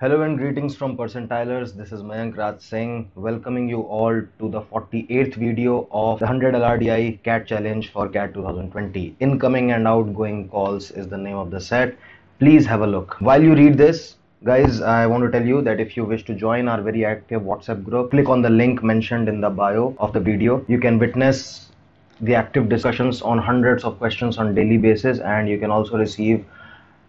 Hello and greetings from Percentilers. This is Mayank Raj Singh, welcoming you all to the 48th video of the 100 LRDI CAT Challenge for CAT 2020. Incoming and outgoing calls is the name of the set. Please have a look. While you read this, guys, I want to tell you that if you wish to join our very active WhatsApp group, click on the link mentioned in the bio of the video. You can witness the active discussions on hundreds of questions on daily basis, and you can also receive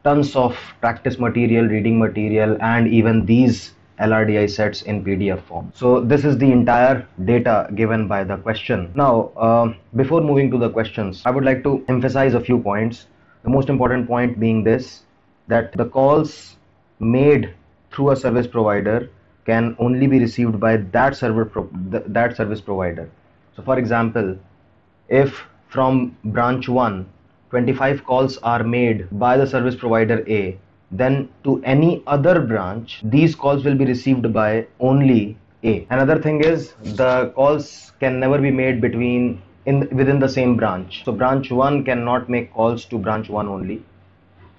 tons of practice material, reading material, and even these LRDI sets in PDF form. So this is the entire data given by the question. Now, before moving to the questions, I would like to emphasize a few points. The most important point being this, that the calls made through a service provider can only be received by that service provider. So for example, if from branch 1 25 calls are made by the service provider A, then to any other branch these calls will be received by only A. Another thing is, the calls can never be made within the same branch. So branch 1 cannot make calls to branch 1 only.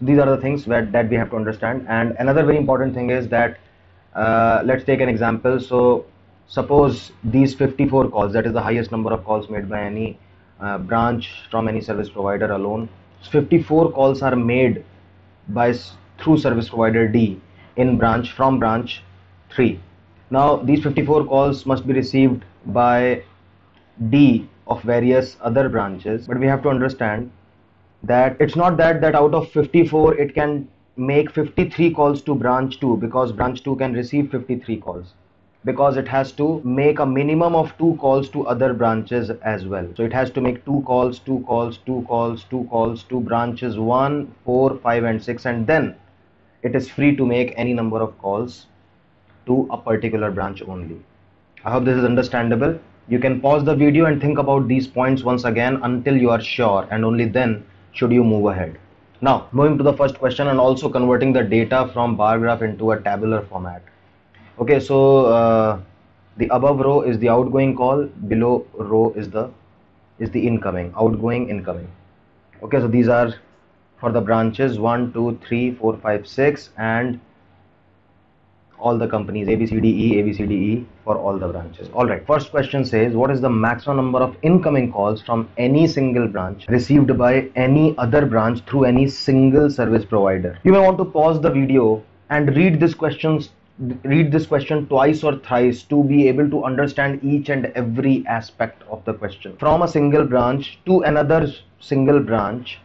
These are the things that we have to understand. And another very important thing is that let's take an example. So suppose these 54 calls, that is the highest number of calls made by any branch from any service provider alone. 54 calls are made through service provider D from branch 3. Now these 54 calls must be received by D of various other branches, but we have to understand that it's not that out of 54 it can make 53 calls to branch 2, because branch 2 can receive 53 calls, because it has to make a minimum of 2 calls to other branches as well. So it has to make 2 calls to branches 1, 4, 5 and 6, and then it is free to make any number of calls to a particular branch only. I hope this is understandable. You can pause the video and think about these points once again until you are sure, and only then should you move ahead. Now, moving to the first question and also converting the data from bar graph into a tabular format. Okay, so the above row is the outgoing call, below row is the incoming, outgoing, incoming. Okay, so these are for the branches 1, 2, 3, 4, 5, 6 and all the companies ABCDE for all the branches. Alright, first question says, what is the maximum number of incoming calls from any single branch received by any other branch through any single service provider? You may want to pause the video and read this question twice or thrice to be able to understand each and every aspect of the question. From a single branch to another single branch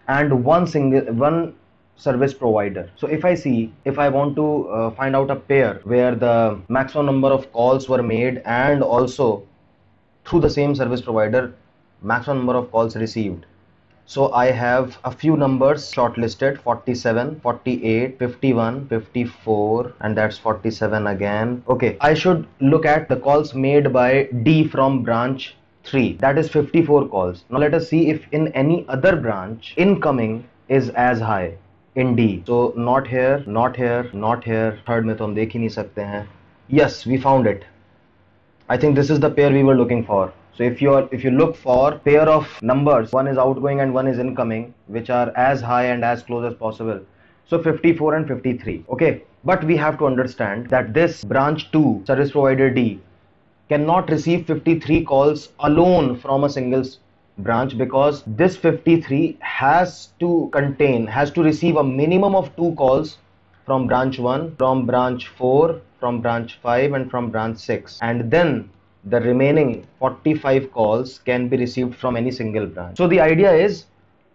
and one service provider. So if I want to find out a pair where the maximum number of calls were made and also through the same service provider maximum number of calls received. So I have a few numbers shortlisted: 47, 48, 51, 54, and that's 47 again. Okay, I should look at the calls made by D from branch 3. That is 54 calls. Now let us see if in any other branch incoming is as high in D. So not here, not here, not here. Third में तो हम देख ही नहीं सकते हैं. Yes, we found it. I think this is the pair we were looking for. So if you look for pair of numbers, one is outgoing and one is incoming, which are as high and as close as possible. So 54 and 53. Okay, but we have to understand that this branch 2 service provider D cannot receive 53 calls alone from a single branch, because this 53 has to receive a minimum of 2 calls from branch 1, from branch 4, from branch 5 and from branch 6, and then the remaining 45 calls can be received from any single branch. So the idea is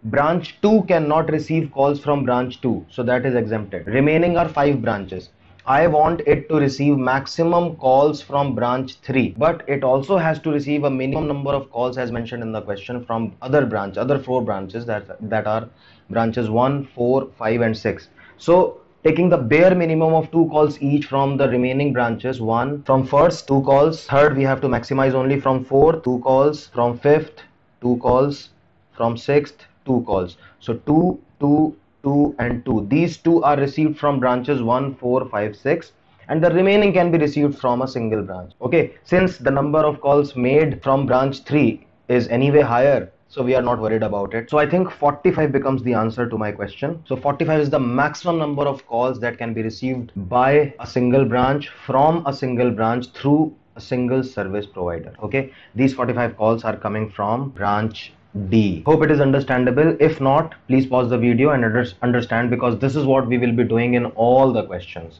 branch 2 cannot receive calls from branch 2, so that is exempted. Remaining are 5 branches. I want it to receive maximum calls from branch 3, but it also has to receive a minimum number of calls as mentioned in the question from other 4 branches that are branches 1, 4, 5 and 6. So taking the bare minimum of 2 calls each from the remaining branches, 1 from first, 2 calls, third we have to maximize only from 4th, 2 calls, from 5th, 2 calls, from 6th, 2 calls. So 2, 2, 2 and 2. These 2 are received from branches 1, 4, 5, 6, and the remaining can be received from a single branch. Okay, since the number of calls made from branch 3 is anyway higher, so we are not worried about it. So I think 45 becomes the answer to my question. So 45 is the maximum number of calls that can be received by a single branch from a single branch through a single service provider. Okay, these 45 calls are coming from branch D. Hope it is understandable. If not, please pause the video and understand, because this is what we will be doing in all the questions.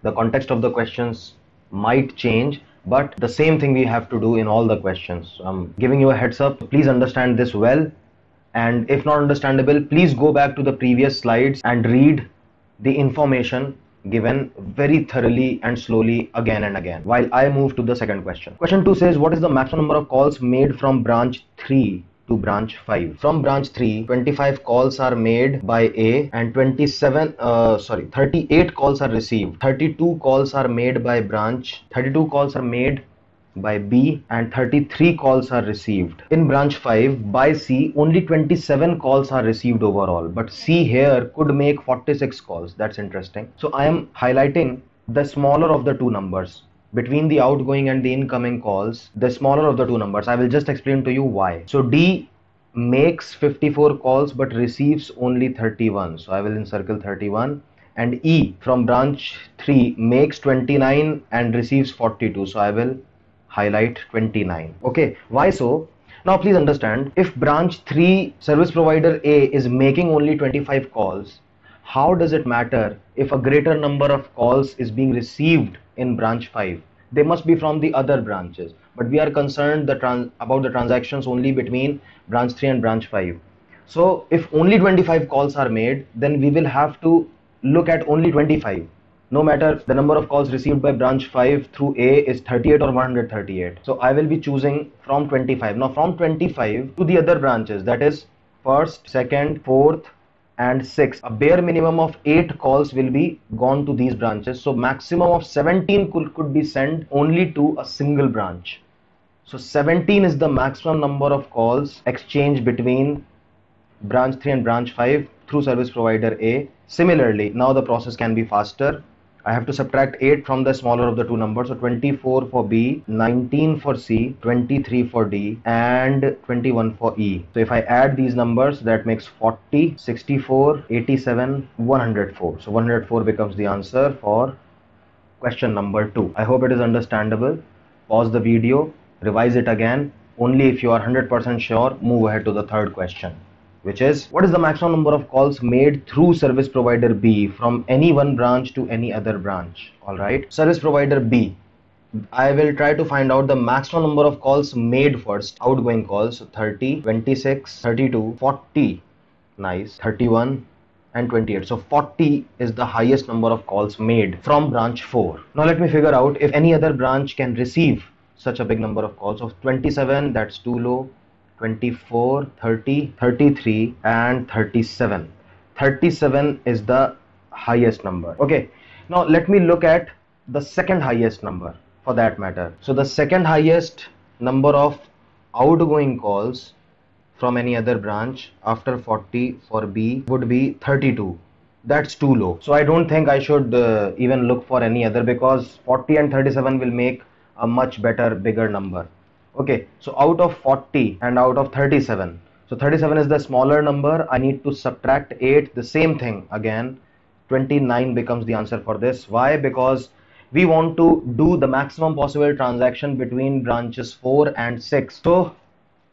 The context of the questions might change, but the same thing we have to do in all the questions. I'm giving you a heads up. Please understand this well, and if not understandable, please go back to the previous slides and read the information given very thoroughly and slowly again and again while I move to the second question. Question 2 says, what is the maximum number of calls made from branch 3 to branch 5? From branch 3, 25 calls are made by A and 38 calls are received. 32 calls are made by branch, 32 calls are made by B, and 33 calls are received. In branch 5 by C, only 27 calls are received overall, but C here could make 46 calls. That's interesting. So I am highlighting the smaller of the two numbers. Between the outgoing and the incoming calls, the smaller of the two numbers. I will just explain to you why. So D makes 54 calls but receives only 31. So I will encircle 31. And E from branch 3 makes 29 and receives 42. So I will highlight 29. Okay, why so? Now please understand, if branch 3 service provider A is making only 25 calls, how does it matter if a greater number of calls is being received in branch 5? They must be from the other branches, but we are concerned about the transactions only between branch 3 and branch 5. So if only 25 calls are made, then we will have to look at only 25. No matter the number of calls received by branch 5 through A is 38 or 138. So I will be choosing from 25. Now from 25 to the other branches, that is 1st, 2nd, 4th and 6th, a bare minimum of 8 calls will be gone to these branches. So maximum of 17 could be sent only to a single branch. So 17 is the maximum number of calls exchanged between branch 3 and branch 5 through service provider A. Similarly, now the process can be faster. I have to subtract 8 from the smaller of the two numbers. So 24 for B, 19 for C, 23 for D and 21 for E. So if I add these numbers, that makes 40, 64, 87, 104. So 104 becomes the answer for question number 2. I hope it is understandable. Pause the video, revise it again. Only if you are 100% sure, move ahead to the third question, which is, what is the maximum number of calls made through service provider B from any one branch to any other branch? All right, service provider B, I will try to find out the maximum number of calls made first, outgoing calls. So 30, 26, 32, 40, nice, 31 and 28. So 40 is the highest number of calls made from branch 4. Now let me figure out if any other branch can receive such a big number of calls. Of 27, that's too low. 24, 30, 33 and 37. 37 is the highest number. Okay, now let me look at the second highest number for that matter. So the second highest number of outgoing calls from any other branch after 40 for B would be 32. That's too low. So I don't think I should even look for any other, because 40 and 37 will make a much better, bigger number. Okay, so out of 40 and out of 37, so 37 is the smaller number. I need to subtract 8. The same thing again, 29 becomes the answer for this. Why? Because we want to do the maximum possible transaction between branches 4 and 6. So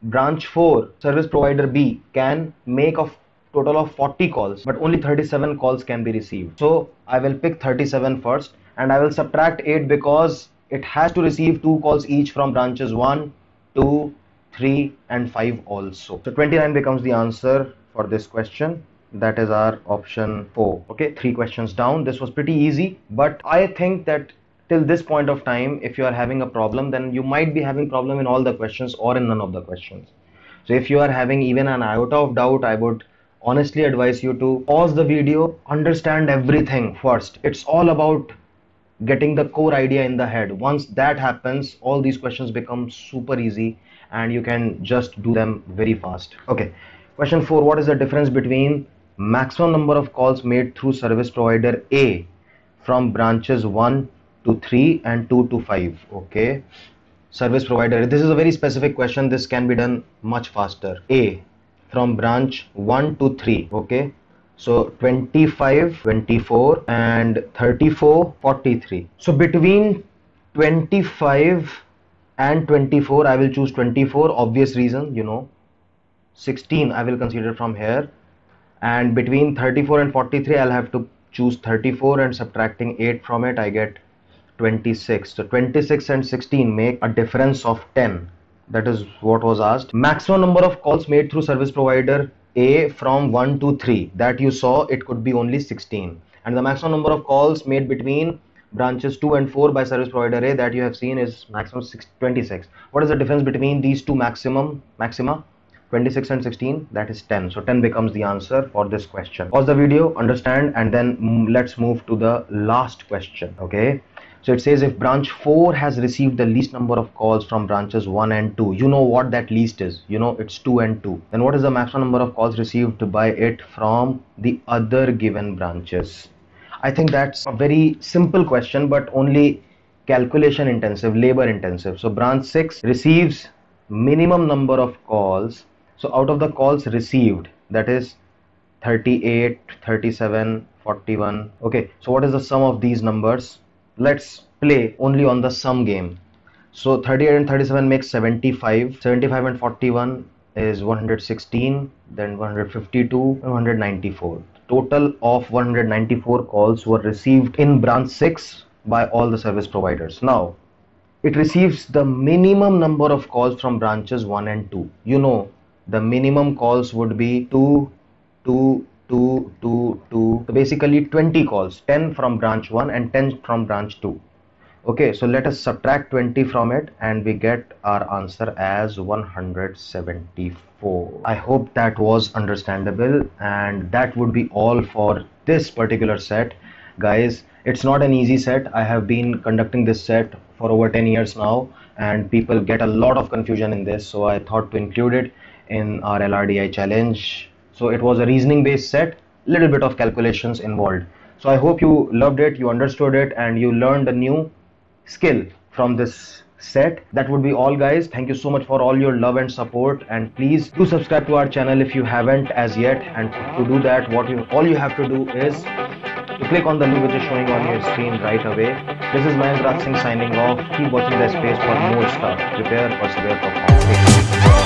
branch 4, service provider B, can make a total of 40 calls, but only 37 calls can be received. So I will pick 37 first and I will subtract 8 because it has to receive 2 calls each from branches 1, 2, 3 and 5 also. So 29 becomes the answer for this question. That is our option 4. Okay, 3 questions down. This was pretty easy, but I think that till this point of time, if you are having a problem, then you might be having problem in all the questions or in none of the questions. So if you are having even an iota of doubt, I would honestly advise you to pause the video, understand everything first. It's all about getting the core idea in the head. Once that happens, all these questions become super easy and you can just do them very fast. Okay, question 4, what is the difference between maximum number of calls made through service provider A from branches 1 to 3 and 2 to 5? Okay, service provider. This is a very specific question. This can be done much faster. A, from branch 1 to 3. Okay, so 25, 24 and 34, 43. So between 25 and 24 I will choose 24, obvious reason, you know. 16 I will consider from here, and between 34 and 43 I'll have to choose 34, and subtracting 8 from it I get 26. So 26 and 16 make a difference of 10. That is what was asked. Maximum number of calls made through service provider A from 1 to 3, that you saw, it could be only 16. And the maximum number of calls made between branches 2 and 4 by service provider A, that you have seen, is maximum 26. What is the difference between these two maxima? 26 and 16, that is 10. So 10 becomes the answer for this question. Pause the video, understand, and then let's move to the last question. Okay, so it says if branch 4 has received the least number of calls from branches 1 and 2, you know what that least is, you know, it's 2 and 2. Then what is the maximum number of calls received by it from the other given branches? I think that's a very simple question, but only calculation intensive, labor intensive. So branch 6 receives minimum number of calls. So out of the calls received, that is 38, 37, 41. Okay, so what is the sum of these numbers? Let's play only on the sum game. So 38 and 37 makes 75. 75 and 41 is 116, then 152 and 194. Total of 194 calls were received in branch 6 by all the service providers. Now it receives the minimum number of calls from branches 1 and 2. You know, the minimum calls would be 2, 2, 2, 2, 2. So basically 20 calls, 10 from branch 1 and 10 from branch 2. Okay, so let us subtract 20 from it and we get our answer as 174. I hope that was understandable, and that would be all for this particular set. Guys, it's not an easy set. I have been conducting this set for over 10 years now, and people get a lot of confusion in this, so I thought to include it in our LRDI challenge. So it was a reasoning based set, little bit of calculations involved. So I hope you loved it, you understood it, and you learned a new skill from this set. That would be all, guys. Thank you so much for all your love and support, and please do subscribe to our channel if you haven't as yet. And to do that, all you have to do is to click on the link which is showing on your screen right away. This is Mayank Raj Singh signing off. Keep watching the space for more stuff. Prepare, persevere, perform.